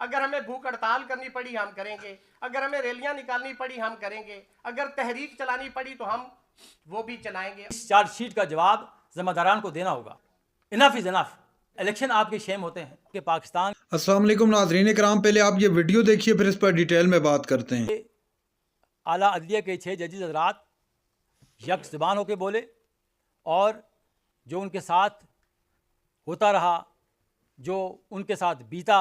अगर हमें भूख हड़ताल करनी पड़ी हम करेंगे, अगर हमें रैलियां निकालनी पड़ी हम करेंगे, अगर तहरीक चलानी पड़ी तो हम वो भी चलाएंगे। इस चार्जशीट का जवाब जिम्मेदारान को देना होगा। Enough is enough. इलेक्शन आपके शेम होते हैं कि पाकिस्तान। अस्सलाम वालेकुम नाज़रीन कराम, पहले आप ये वीडियो देखिए फिर इस पर डिटेल में बात करते हैं। आला अदलिया के 6 जजेस हज़रात यक ज़बान होकर बोले और जो उनके साथ होता रहा, जो उनके साथ बीता,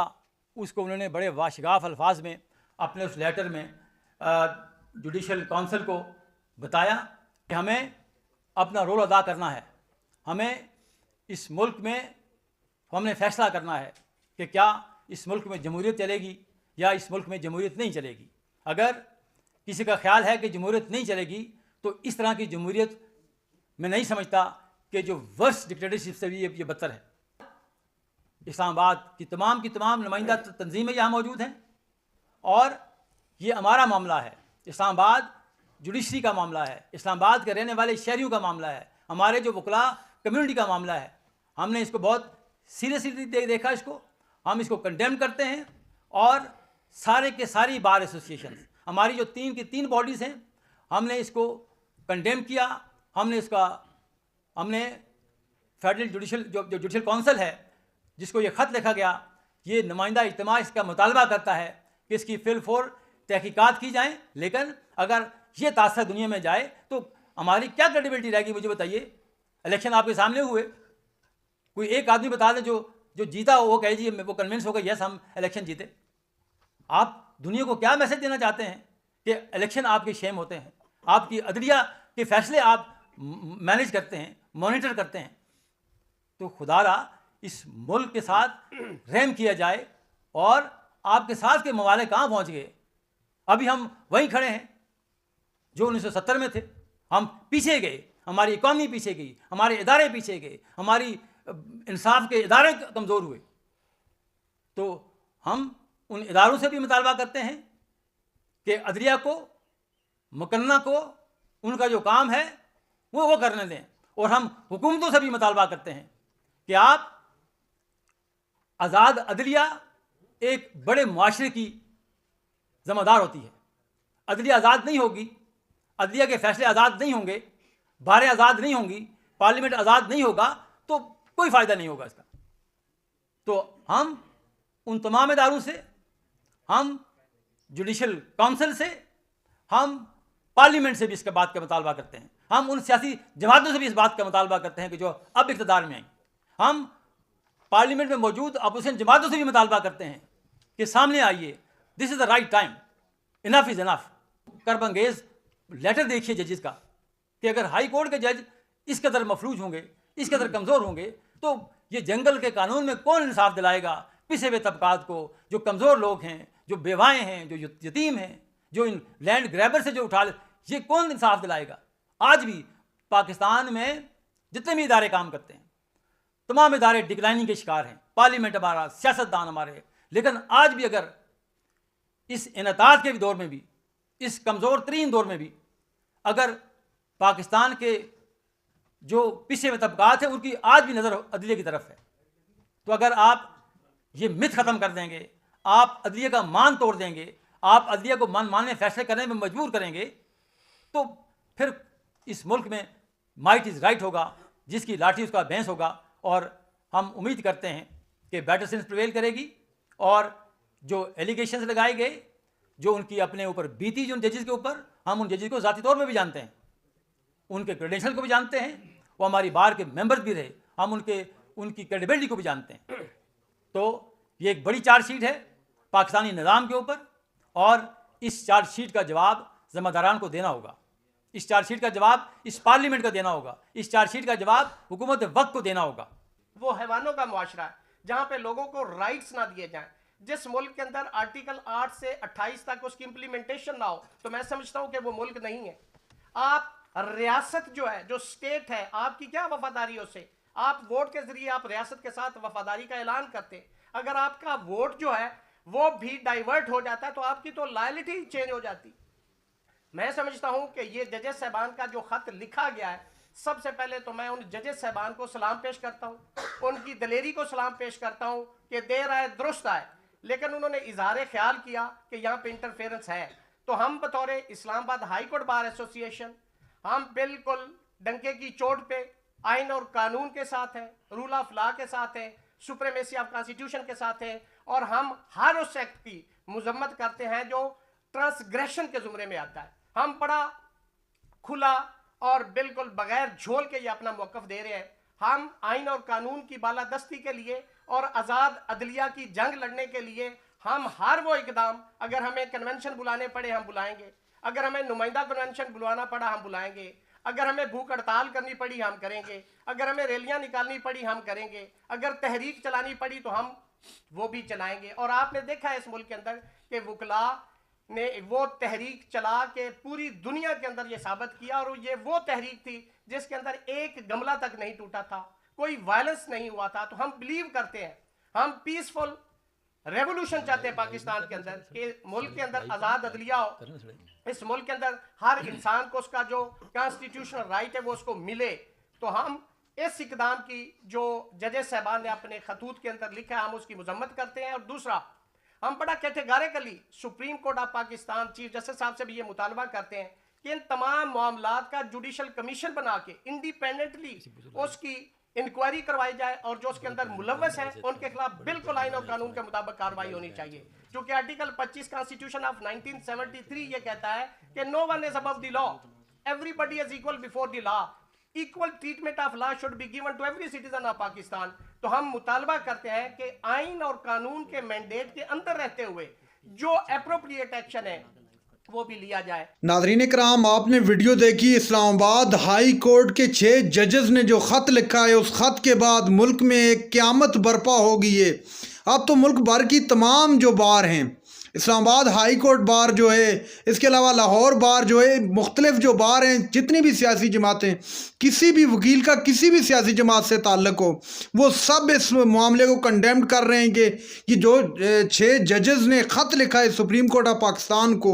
उसको उन्होंने बड़े वाशगाफ अल्फाज में अपने उस लेटर में जुडिशल काउंसिल को बताया कि हमें अपना रोल अदा करना है। हमें इस मुल्क में हमने फ़ैसला करना है कि क्या इस मुल्क में जमहूरियत चलेगी या इस मुल्क में जमहूरियत नहीं चलेगी। अगर किसी का ख्याल है कि जमहूरियत नहीं चलेगी तो इस तरह की जमहूरियत मैं नहीं समझता कि जो वर्स्ट डिक्टेटरशिप से भी ये बदतर है। इस्लामाबाद की तमाम नुमाइंदा तंजीमें यहाँ मौजूद हैं और ये हमारा मामला है। इस्लामाबाद जुडिशरी का मामला है, इस्लामाबाद के रहने वाले शहरियों का मामला है, हमारे जो वकला कम्युनिटी का मामला है। हमने इसको बहुत सीरियसली देखा, इसको हम इसको कंडेम करते हैं। और सारे के सारी बार एसोसिएशन, हमारी जो 3 की 3 बॉडीज़ हैं, हमने इसको कंडेम किया। हमने फेडरल जुडिशल काउंसिल है जिसको ये ख़त लिखा गया, ये नुमाइंदा इज्तिमा इसका मुतालबा करता है कि इसकी फिलफोर तहकीकात की जाएँ। लेकिन अगर ये तासर दुनिया में जाए तो हमारी क्या क्रेडिबिलिटी रहेगी, मुझे बताइए। इलेक्शन आपके सामने हुए, कोई एक आदमी बता दे जो जीता हो वो कहे जी वो कन्विंस हो गया यस हम इलेक्शन जीते। आप दुनिया को क्या मैसेज देना चाहते हैं कि इलेक्शन आपके शेम होते हैं, आपकी अदलिया के फैसले आप मैनेज करते हैं, मॉनिटर करते हैं। तो खुदारा इस मुल्क के साथ रहम किया जाए। और आपके साथ के मवाले कहाँ पहुँच गए? अभी हम वहीं खड़े हैं जो 1970 में थे। हम पीछे गए, हमारी इकॉनमी पीछे गई, हमारे इदारे पीछे गए, हमारी इंसाफ के इदारे कमज़ोर हुए। तो हम उन इदारों से भी मुतालबा करते हैं कि अदलिया को, मुकन्ना को उनका जो काम है वो करने दें। और हम हुकूमतों से भी मुतालबा करते हैं कि आप आज़ाद अदलिया एक बड़े मुआशरे की ज़िम्मेदार होती है। अदलिया आज़ाद नहीं होगी, अदलिया के फैसले आज़ाद नहीं होंगे, बारें आज़ाद नहीं होंगी, पार्लियामेंट आज़ाद नहीं होगा तो कोई फ़ायदा नहीं होगा इसका। तो हम उन तमाम इदारों से, हम जुडिशल काउंसिल से, हम पार्लियामेंट से भी इसके बात का मुतालबा करते हैं। हम उन सियासी जमातों से भी इस बात का मुतालबा करते हैं कि जो अब इक़्तिदार में आई। हम पार्लियामेंट में मौजूद अपोजिशन जमातों से भी मुतालबा करते हैं कि सामने आइए, this is the right time, enough is enough. कर्बंगेज़ लेटर देखिए जजेस का कि अगर हाई कोर्ट के जज इस कदर मफलूज होंगे, इस कदर कमज़ोर होंगे तो ये जंगल के कानून में कौन इंसाफ दिलाएगा पिछे हुए तबकात को, जो कमज़ोर लोग हैं, जो बेवाएँ हैं, जो यतीम हैं, जो इन लैंड ग्रैबर से जो उठा ले, ये कौन इंसाफ दिलाएगा? आज भी पाकिस्तान में जितने भी इदारे काम करते हैं, तमाम इदारे डिक्लाइनिंग के शिकार हैं। पार्लियामेंट हमारा, सियासतदान हमारे। लेकिन आज भी अगर इस इनताज के दौर में भी, इस कमज़ोर तरीन दौर में भी, अगर पाकिस्तान के जो पिछे हुए तबकात हैं उनकी आज भी नज़र अदलिया की तरफ है, तो अगर आप ये मिथ ख़त्म कर देंगे, आप अदलिया का मान तोड़ देंगे, आप अदलिया को मानने फैसले करने में मजबूर करेंगे, तो फिर इस मुल्क में माइट इज़ राइट होगा, जिसकी लाठी उसका भैंस होगा। और हम उम्मीद करते हैं कि बेटर सेंस प्रिवेल करेगी। और जो एलिगेशंस लगाए गए, जो उनकी अपने ऊपर बीती, जो उन जजेस के ऊपर, हम उन जजेस को ज़ाती तौर पर भी जानते हैं, उनके क्रेडेंशियल को भी जानते हैं, वो हमारी बार के मेंबर्स भी रहे, हम उनकी क्रेडिबिलिटी को भी जानते हैं। तो ये एक बड़ी चार्जशीट है पाकिस्तानी निज़ाम के ऊपर और इस चार्जशीट का जवाब ज़िम्मेदारान को देना होगा। इस चार्जशीट का जवाब इस पार्लियामेंट को देना होगा। इस चार्जशीट का जवाब हुकूमत वक्त को देना होगा। वो हैवानों का मुआशरा है जहाँ पे लोगों को राइट्स ना दिए जाएं। जिस मुल्क के अंदर आर्टिकल 8 से 28 तक उसकी इंप्लीमेंटेशन ना हो तो मैं समझता हूँ कि वो मुल्क नहीं है। आप रियासत जो है, जो स्टेट है, आपकी क्या वफादारी है उससे? आप वोट के जरिए आप रियासत के साथ वफादारी का ऐलान करते हैं। अगर आपका वोट जो है वो भी डाइवर्ट हो जाता है तो आपकी तो लॉयल्टी चेंज हो जाती। मैं समझता हूं कि ये जजेस साहबान का जो खत लिखा गया है, सबसे पहले तो मैं उन जजेस साहबान को सलाम पेश करता हूं, उनकी दलेरी को सलाम पेश करता हूं कि देर आए दुरुस्त आए। लेकिन उन्होंने इजहार ख्याल किया कि यहाँ पे इंटरफेरेंस है। तो हम बतौर Islamabad high court bar association हम बिल्कुल डंके की चोट पे आइन और कानून के साथ हैं, रूल ऑफ लॉ के साथ हैं, सुप्रीमेसी ऑफ कॉन्स्टिट्यूशन के साथ हैं, और हम हर उस एक्ट की मजम्मत करते हैं जो ट्रांसग्रेशन के जुमरे में आता है। हम बड़ा खुला और बिल्कुल बगैर झोल के ये अपना मौक़िफ़ दे रहे हैं। हम आइन और कानून की बालादस्ती के लिए और आज़ाद अदलिया की जंग लड़ने के लिए हम हर वो इकदाम, अगर हमें कन्वेंशन बुलाने पड़े हम बुलाएंगे, अगर हमें नुमाइंदा कन्वेंशन बुलाना पड़ा हम बुलाएंगे, अगर हमें भूख हड़ताल करनी पड़ी हम करेंगे, अगर हमें रैलियां निकालनी पड़ी हम करेंगे, अगर तहरीक चलानी पड़ी तो हम वो भी चलाएंगे। और आपने देखा है इस मुल्क के अंदर कि वकला ने वो तहरीक चला के पूरी दुनिया के अंदर ये साबित किया, और ये वो तहरीक थी जिसके अंदर एक गमला तक नहीं टूटा था, कोई वायलेंस नहीं हुआ था। तो हम बिलीव करते हैं, हम पीसफुल रेवोल्यूशन चाहते हैं पाकिस्तान के अंदर, कि मुल्क के अंदर आज़ाद अदलिया हो, इस मुल्क के अंदर हर इंसान को उसका जो कॉन्स्टिट्यूशनल राइट है वो उसको मिले। तो हम इस इकदाम की जो जजेस साहबान ने अपने खतूत के अंदर लिखा है हम उसकी मजम्मत करते हैं। और दूसरा, हम बड़ा categorically supreme court of Pakistan chief justice साहब से भी ये मुतालबा करते हैं कि इन तमाम मामलात का जुडिशल कमीशन बना के इंडिपेंडेंटली उसकी इंक्वायरी करवाई जाए, और जो उसके अंदर मुलव्वस हैं उनके खिलाफ बिल्कुल आइन और कानून के मुताबिक कार्रवाई होनी चाहिए। क्योंकि आर्टिकल 25 कॉन्स्टिट्यूशन ऑफ 1973 ये कहता है कि no one is above the law, everybody is equal before the law, equal treatment of law should be given to every citizen of Pakistan. तो हम मुतालबा करते हैं कि आइन और कानून के मैंडेट के अंदर रहते हुए जो एप्रोप्रिएट एक्शन है वो भी लिया जाए। नाज़रीन कराम, आपने वीडियो देखी। इस्लामाबाद हाई कोर्ट के 6 जजेस ने जो ख़त लिखा है, उस ख़त के बाद मुल्क में एक क़यामत बर्पा होगी। है अब तो मुल्क भर की तमाम जो बार हैं, इस्लामाबाद हाई कोर्ट बार जो है, इसके अलावा लाहौर बार जो है, मुख्तलिफ जो बार हैं, जितनी भी सियासी जमातें, किसी भी वकील का किसी भी सियासी जमात से ताल्लुक़ हो, वो सब इस मामले को कंडेम कर रहे हैं कि जो 6 जजेस ने ख़त लिखा है सुप्रीम कोर्ट ऑफ पाकिस्तान को,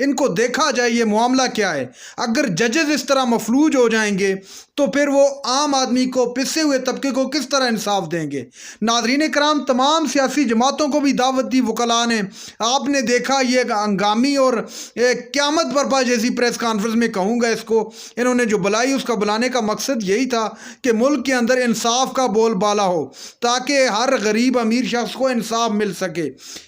इनको देखा जाए ये मामला क्या है। अगर जजेस इस तरह मफलूज हो जाएंगे तो फिर वो आम आदमी को, पिसे हुए तबके को किस तरह इंसाफ देंगे। नाज़रीन कराम, तमाम सियासी जमातों को भी दावत दी वकला ने। आपने देखा ये हंगामी और क़यामत बर्पा जैसी प्रेस कॉन्फ्रेंस में कहूँगा इसको, इन्होंने जो बुलाई उसका बुलाने का मकसद यही था कि मुल्क के अंदर इंसाफ का बोलबाला हो, ताकि हर गरीब अमीर शख्स को इंसाफ मिल सके।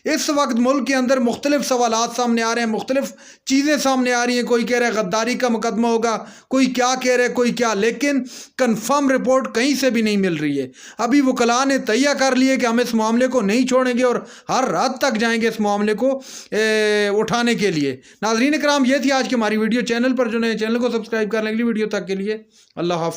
इस वक्त मुल्क के अंदर मुख्तलिफ सवालात सामने आ रहे हैं, मुख्तलिफ चीज़ें सामने आ रही हैं। कोई कह रहा है गद्दारी का मुकदमा होगा, कोई क्या कह रहा है, कोई क्या, लेकिन कंफर्म रिपोर्ट कहीं से भी नहीं मिल रही है। अभी वकला ने तैयार कर लिए कि हम इस मामले को नहीं छोड़ेंगे और हर रात तक जाएंगे इस मामले को उठाने के लिए। नाज़रीन कराम, ये थी आज की हमारी वीडियो। चैनल पर जो नए चैनल को सब्सक्राइब करने के लिए, वीडियो तक के लिए अल्लाह हाफ़िज़।